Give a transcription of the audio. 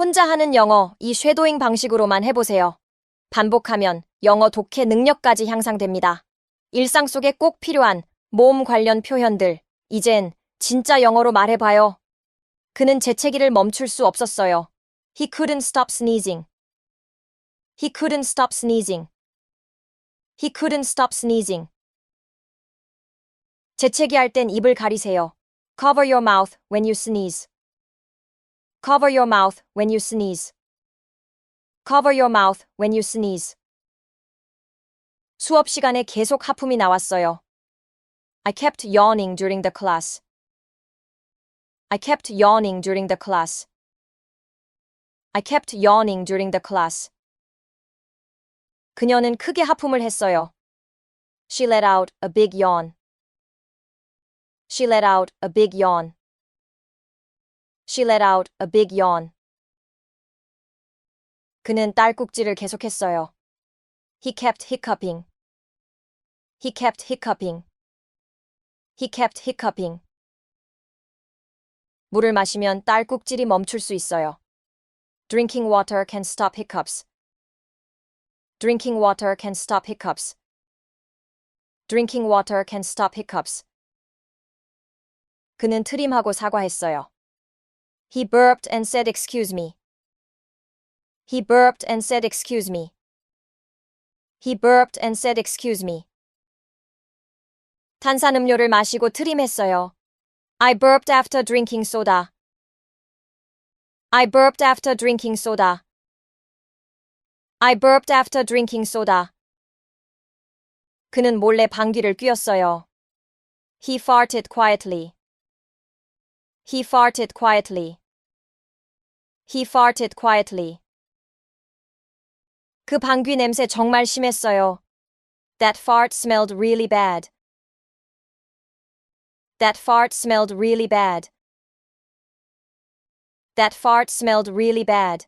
혼자 하는 영어, 이 쉐도잉 방식으로만 해보세요. 반복하면 영어 독해 능력까지 향상됩니다. 일상 속에 꼭 필요한 모음 관련 표현들, 이젠 진짜 영어로 말해봐요. 그는 재채기를 멈출 수 없었어요. He couldn't stop sneezing. He couldn't stop sneezing. He couldn't stop sneezing. 재채기 할 땐 입을 가리세요. Cover your mouth when you sneeze. Cover your mouth when you sneeze. Cover your mouth when you sneeze. 수업 시간에 계속 하품이 나왔어요. I kept yawning during the class. I kept yawning during the class. I kept yawning during the class. 그녀는 크게 하품을 했어요. She let out a big yawn. She let out a big yawn. She let out a big yawn. 그는 딸꾹질을 계속했어요. He kept hiccuping. He kept hiccuping. He kept hiccuping. 물을 마시면 딸꾹질이 멈출 수 있어요. Drinking water can stop hiccups. Drinking water can stop hiccups. Drinking water can stop hiccups. 그는 트림하고 사과했어요. He burped and said excuse me. He burped and said excuse me. He burped and said excuse me. 탄산음료를 마시고 트림했어요. I burped after drinking soda. I burped after drinking soda. I burped after drinking soda. 그는 몰래 방귀를 뀌었어요. He farted quietly. He farted quietly. He farted quietly. 그 방귀 냄새 정말 심했어요. That fart smelled really bad. That fart smelled really bad. That fart smelled really bad.